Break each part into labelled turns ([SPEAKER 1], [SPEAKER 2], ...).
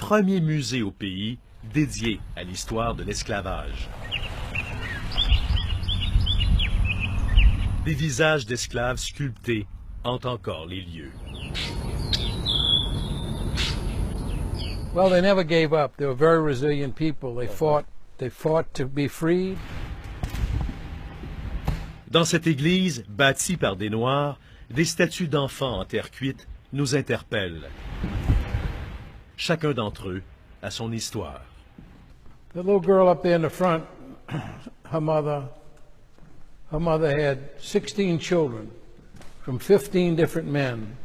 [SPEAKER 1] premier musée au pays dédié à l'histoire de l'esclavage. Des visages d'esclaves sculptés hantent encore les lieux.
[SPEAKER 2] Well, they never gave up. They were very resilient people. They fought to be freed.
[SPEAKER 1] Dans cette église, bâtie par des Noirs, des statues d'enfants en terre cuite nous interpellent. Chacun d'entre eux a son histoire.
[SPEAKER 2] The little girl up there in the front, her mother had 16 children from 15 different men.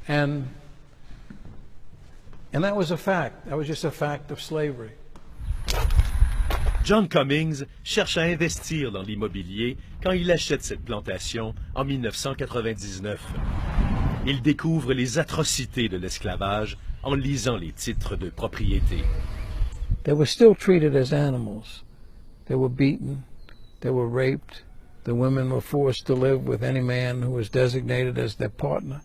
[SPEAKER 2] And that was a fact. That was just a fact of slavery.
[SPEAKER 1] John Cummings cherche à investir dans l'immobilier quand il achète cette plantation en 1999. Il découvre les atrocités de l'esclavage en lisant les titres de propriété.
[SPEAKER 2] They were still treated as animals. They were beaten, they were raped, the women were forced to live with any man who was designated as their partner.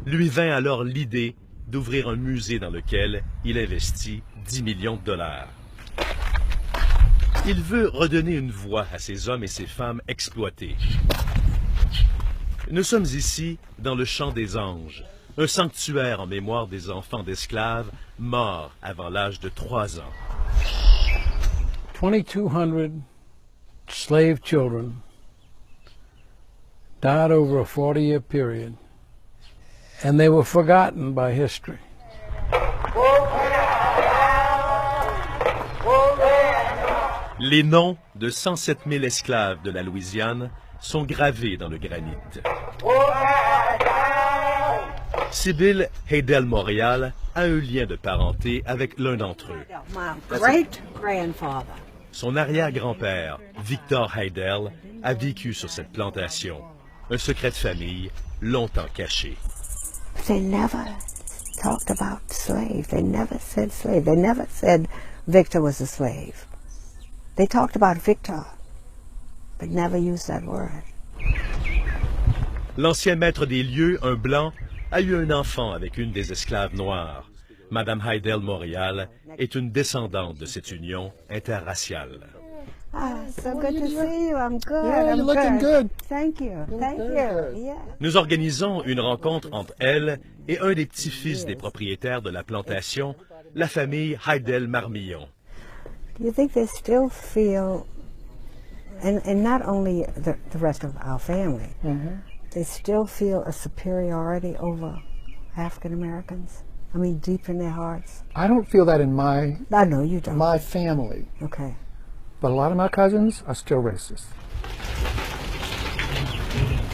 [SPEAKER 1] Lui vint alors l'idée d'ouvrir un musée dans lequel il investit 10 millions de dollars. Il veut redonner une voix à ces hommes et ces femmes exploités. Nous sommes ici dans le Champ des Anges, un sanctuaire en mémoire des enfants d'esclaves morts avant l'âge de 3 ans.
[SPEAKER 2] 2,200 slave children died over a 40-year period, and they were forgotten by history.
[SPEAKER 1] Les noms de 107 000 esclaves de la Louisiane sont gravés dans le granit. Sybil Haydel Montréal a un lien de parenté avec l'un d'entre eux. Son arrière-grand-père, Victor Haydel, a vécu sur cette plantation. Un secret de famille longtemps caché.
[SPEAKER 3] They never talked about slave. They never said slave. They never said Victor was a slave. They talked about Victor, but never used that word.
[SPEAKER 1] L'ancien maître des lieux, un blanc, a eu un enfant avec une des esclaves noires. Madame Haydel Montréal est une descendante de cette union interraciale.
[SPEAKER 3] So good to see you. I'm good.
[SPEAKER 2] Yeah, you're looking good.
[SPEAKER 3] Thank you. Thank you. Yeah.
[SPEAKER 1] Nous organisons une rencontre entre elle et un des petits-fils des propriétaires de la plantation, la famille Haydel Marmillon.
[SPEAKER 3] Do you think they still feel, and not only the rest of our family, they still feel a superiority over African Americans? I mean, deep in their hearts.
[SPEAKER 2] I don't feel that in
[SPEAKER 3] I know you don't.
[SPEAKER 2] my family,
[SPEAKER 3] Okay.
[SPEAKER 2] but a lot of my cousins are still racist.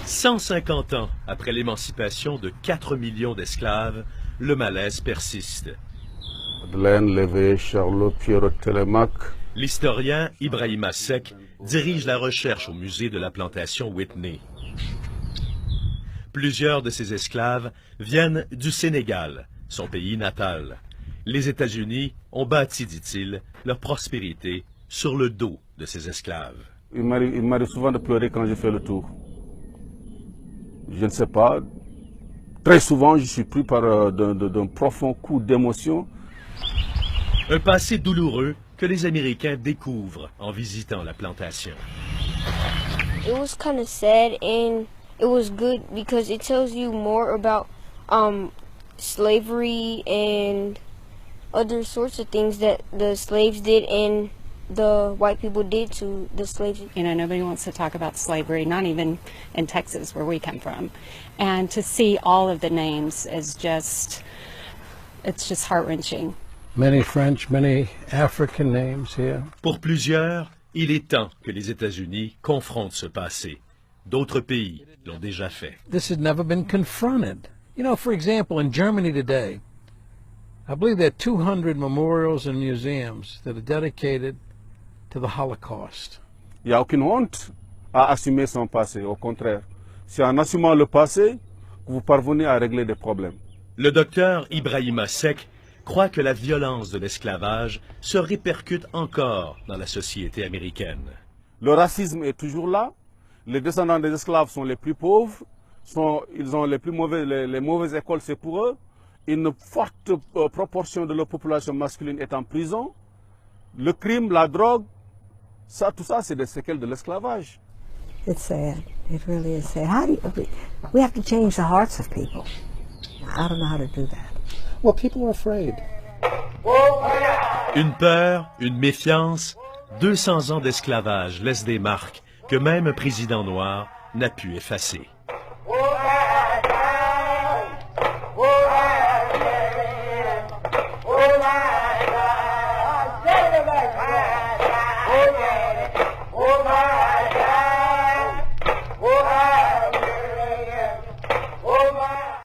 [SPEAKER 1] 150 ans après l'émancipation de 4 millions d'esclaves, le malaise persiste.
[SPEAKER 4] Madeleine Lévé, Charlotte Pierrot Télémac.
[SPEAKER 1] L'historien Ibrahima Seck dirige la recherche au musée de la plantation Whitney. Plusieurs de ces esclaves viennent du Sénégal, son pays natal. Les États-Unis ont bâti, dit-il, leur prospérité sur le dos de ces esclaves.
[SPEAKER 4] Il m'arrive souvent de pleurer quand je fais le tour. Je ne sais pas. Très souvent, je suis pris par d'un profond coup d'émotion.
[SPEAKER 1] Un passé douloureux que les Américains découvrent en visitant la plantation.
[SPEAKER 5] It was kind of sad and it was good because it tells you more about slavery and other sorts of things that the slaves did and the white people did to the slaves.
[SPEAKER 6] You know, nobody wants to talk about slavery, not even in Texas where we come from. And to see all of the names is just, it's just heart-wrenching.
[SPEAKER 2] Many French, many African names here.
[SPEAKER 1] Pour plusieurs, il est temps que les États-Unis confrontent ce passé. D'autres pays l'ont déjà fait.
[SPEAKER 2] This had never been confronted. You know, for example, in Germany today, I believe there are 200 memorials and museums that are dedicated to the Holocaust.
[SPEAKER 4] Il n'y a aucune honte à assumer son passé. Au contraire, c'est en assumant le passé que vous parvenez à régler des problèmes.
[SPEAKER 1] Le docteur Ibrahima Seck croit que la violence de l'esclavage se répercute encore dans la société américaine.
[SPEAKER 4] Le racisme est toujours là. Les descendants des esclaves sont les plus pauvres. Ils ont les mauvaises écoles, c'est pour eux. une forte proportion de la population masculine est en prison, le crime, la drogue, ça, tout ça, c'est des séquelles de l'esclavage.
[SPEAKER 3] It's sad. It really is sad. We have to change the hearts of people. I don't know how to do that.
[SPEAKER 7] Well, people are afraid.
[SPEAKER 1] Une peur, une méfiance, 200 ans d'esclavage laissent des marques que même un président noir n'a pu effacer.